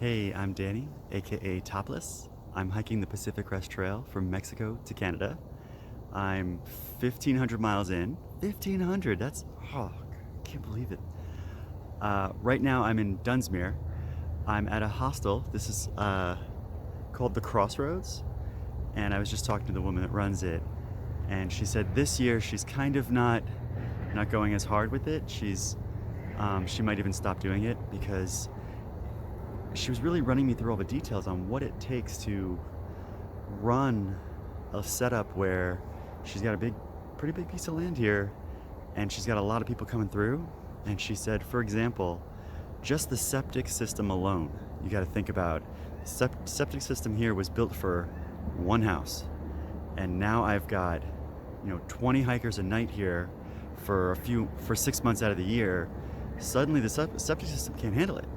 Hey, I'm Danny, aka Topless. I'm hiking the Pacific Crest Trail from Mexico to Canada. I'm 1,500 miles in. 1,500, I can't believe it. Right now I'm in Dunsmuir. I'm at a hostel. This is called The Crossroads. And I was just talking to the woman that runs it. And she said this year she's kind of not going as hard with it. She might even stop doing it because she was really running me through all the details on what it takes to run a setup where she's got a pretty big piece of land here, and she's got a lot of people coming through. And she said, for example, just the septic system alone, you got to think about septic system here was built for one house, and now I've got 20 hikers a night here for 6 months out of the year. Suddenly the septic system can't handle it.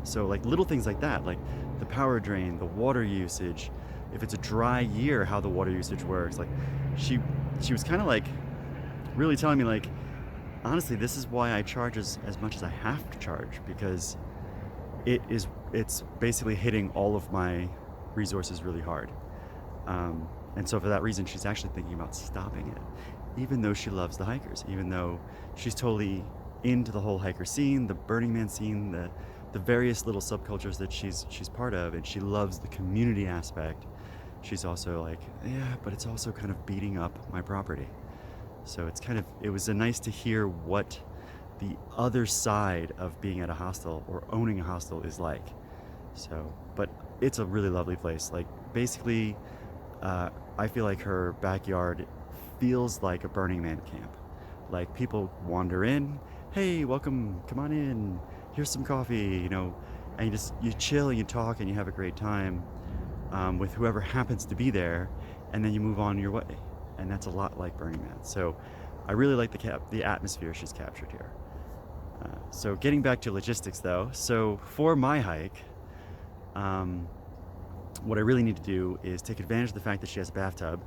So like little things like that, like the power drain, the water usage, if it's a dry year, how the water usage works. Like she was kind of like really telling me, like, honestly, this is why I charge as much as I have to charge, because it's basically hitting all of my resources really hard. And so for that reason, she's actually thinking about stopping it, even though she loves the hikers, even though she's totally into the whole hiker scene, the Burning Man scene, the various little subcultures that she's part of, and she loves the community aspect. She's also like, yeah, but it's also kind of beating up my property. So it was nice to hear what the other side of being at a hostel or owning a hostel is like. So, but it's a really lovely place. Like basically, I feel like her backyard feels like a Burning Man camp. Like people wander in, hey, welcome, come on in, here's some coffee, and you chill and you talk and you have a great time with whoever happens to be there, and then you move on your way. And that's a lot like Burning Man. So I really like the atmosphere she's captured here. So getting back to logistics though, so for my hike, what I really need to do is take advantage of the fact that she has a bathtub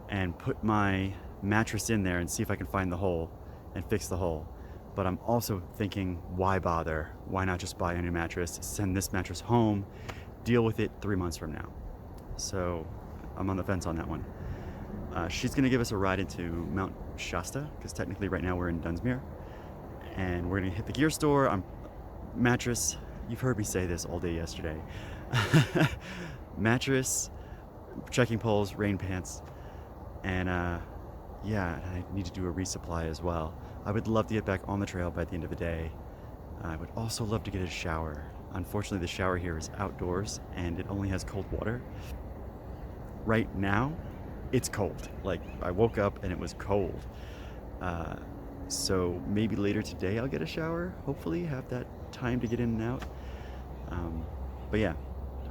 and put my mattress in there and see if I can find the hole and fix the hole. But I'm also thinking, why bother? Why not just buy a new mattress, send this mattress home, deal with it 3 months from now? So I'm on the fence on that one. She's gonna give us a ride into Mount Shasta, because technically right now we're in Dunsmuir. And we're gonna hit the gear store. Mattress, you've heard me say this all day yesterday. Mattress, trekking poles, rain pants, and yeah, I need to do a resupply as well. I would love to get back on the trail by the end of the day. I would also love to get a shower. Unfortunately, the shower here is outdoors and it only has cold water. Right now, it's cold. Like, I woke up and it was cold. So maybe later today I'll get a shower. Hopefully have that time to get in and out. But yeah,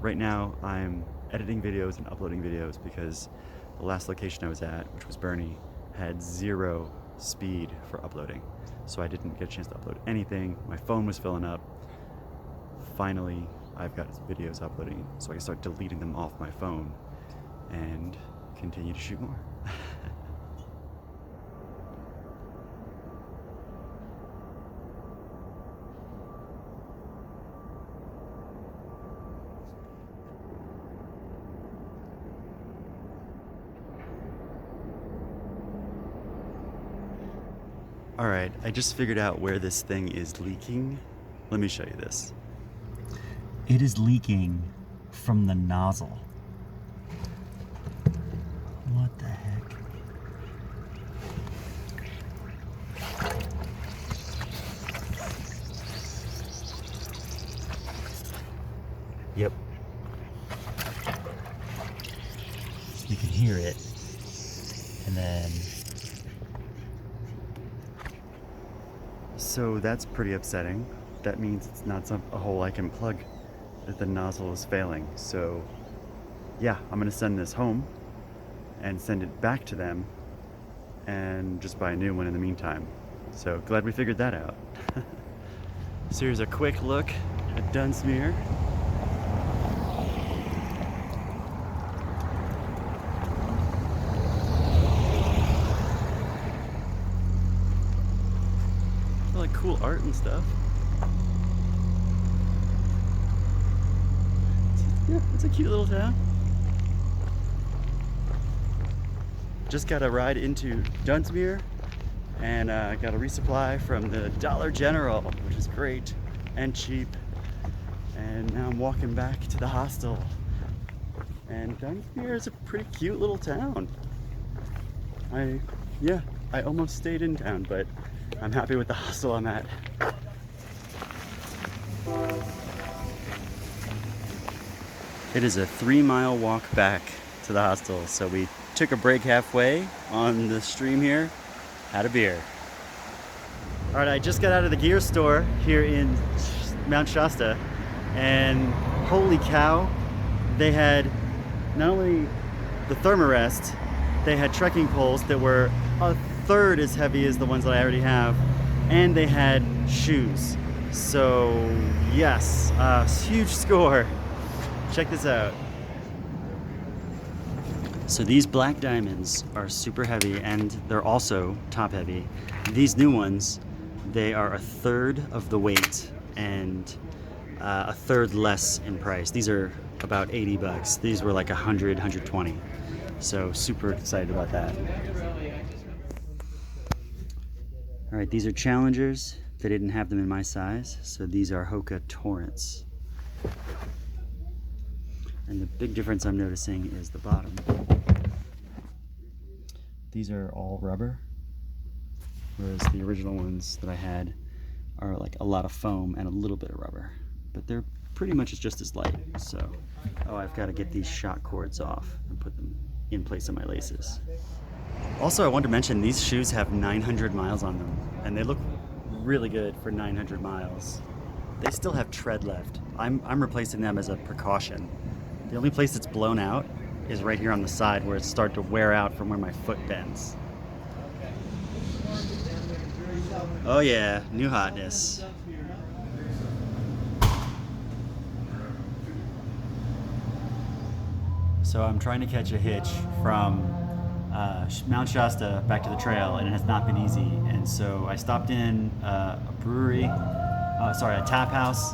right now I'm editing videos and uploading videos because the last location I was at, which was Bernie, had 0 speed for uploading. So I didn't get a chance to upload anything. My phone was filling up. Finally, I've got videos uploading, so I can start deleting them off my phone and continue to shoot more. All right, I just figured out where this thing is leaking. Let me show you this. It is leaking from the nozzle. What the heck? Yep. You can hear it. And then... So that's pretty upsetting. That means it's not a hole I can plug, that the nozzle is failing. So yeah, I'm gonna send this home and send it back to them and just buy a new one in the meantime. So glad we figured that out. So here's a quick look at Dunsmuir. Like cool art and stuff. Yeah, it's a cute little town. Just got a ride into Dunsmuir and got a resupply from the Dollar General, which is great and cheap. And now I'm walking back to the hostel. And Dunsmuir is a pretty cute little town. I almost stayed in town, but I'm happy with the hostel I'm at. It is a 3-mile walk back to the hostel, so we took a break halfway on the stream here, had a beer. All right, I just got out of the gear store here in Mount Shasta, and holy cow, they had not only the thermarest, they had trekking poles that were a third as heavy as the ones that I already have, and they had shoes. So yes, huge score. Check this out. So these black diamonds are super heavy, and they're also top heavy. These new ones, they are a third of the weight and a third less in price. These are about 80 bucks. These were like 100, 120. So super excited about that. All right, these are Challengers. They didn't have them in my size, so these are Hoka Torrents. And the big difference I'm noticing is the bottom. These are all rubber, whereas the original ones that I had are like a lot of foam and a little bit of rubber. But they're pretty much just as light, so... Oh, I've got to get these shock cords off and put them in place of my laces. Also, I wanted to mention these shoes have 900 miles on them, and they look really good for 900 miles. They still have tread left. I'm replacing them as a precaution. The only place it's blown out is right here on the side where it's starting to wear out from where my foot bends. Oh yeah, new hotness. So I'm trying to catch a hitch from Mount Shasta back to the trail, and it has not been easy. And so I stopped in a tap house,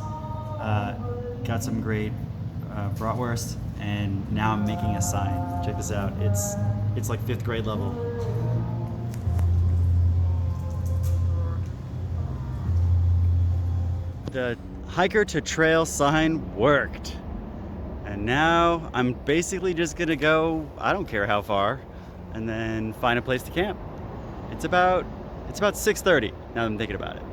got some great bratwurst, and now I'm making a sign. Check this out. It's like 5th grade level. The hiker to trail sign worked. And now I'm basically just gonna go, I don't care how far, and then find a place to camp. It's about 6:30 now that I'm thinking about it.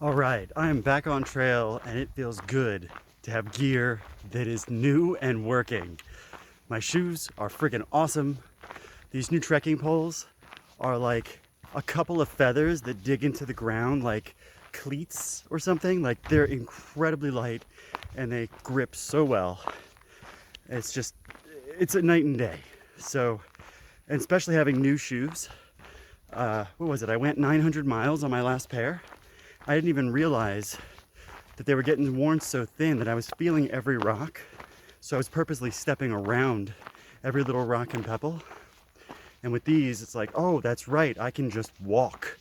All right, I am back on trail, and it feels good to have gear that is new and working. My shoes are freaking awesome. These new trekking poles are like a couple of feathers that dig into the ground like cleats or something. Like, they're incredibly light and they grip so well. It's a night and day. So, and especially having new shoes. What was it? I went 900 miles on my last pair. I didn't even realize that they were getting worn so thin that I was feeling every rock. So I was purposely stepping around every little rock and pebble. And with these, it's like, oh, that's right, I can just walk.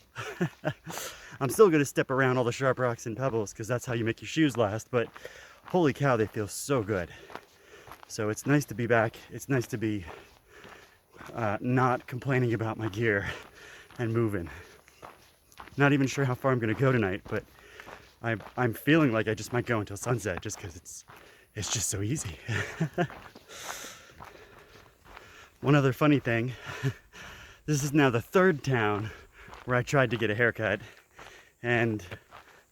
I'm still gonna step around all the sharp rocks and pebbles because that's how you make your shoes last, but holy cow, they feel so good. So it's nice to be back. It's nice to be not complaining about my gear and moving. Not even sure how far I'm gonna go tonight, but I'm feeling like I just might go until sunset just because it's just so easy. One other funny thing, this is now the 3rd town where I tried to get a haircut, and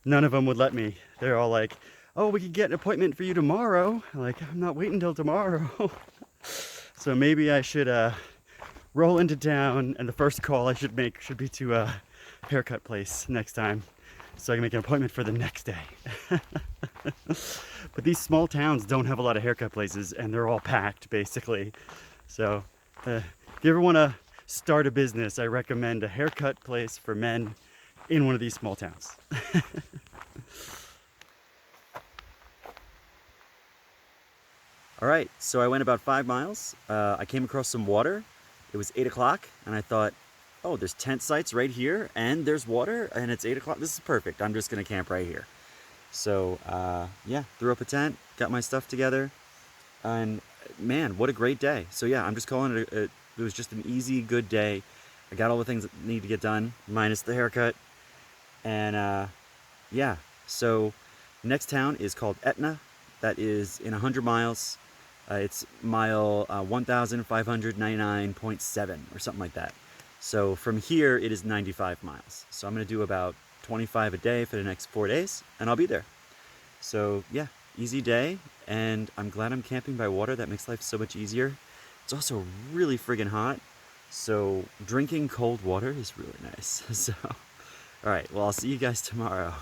none of them would let me. They're all like, oh, we could get an appointment for you tomorrow. Like, I'm not waiting till tomorrow. So maybe I should roll into town, and the first call I should make should be to a haircut place next time, so I can make an appointment for the next day. But these small towns don't have a lot of haircut places, and they're all packed basically. So if you ever want to start a business, I recommend a haircut place for men in one of these small towns. All right, so I went about 5 miles. I came across some water. It was 8 o'clock, and I thought, oh, there's tent sites right here, and there's water, and it's 8 o'clock. This is perfect. I'm just gonna camp right here. So yeah, threw up a tent, got my stuff together, and man, what a great day. So yeah, I'm just calling it it was just an easy, good day. I got all the things that need to get done, minus the haircut. And yeah, so next town is called Etna. That is in 100 miles. It's mile 1,599.7 or something like that. So from here, it is 95 miles. So I'm going to do about 25 a day for the next 4 days, and I'll be there. So yeah, easy day, and I'm glad I'm camping by water. That makes life so much easier. It's also really friggin' hot, so drinking cold water is really nice. So, all right, well, I'll see you guys tomorrow.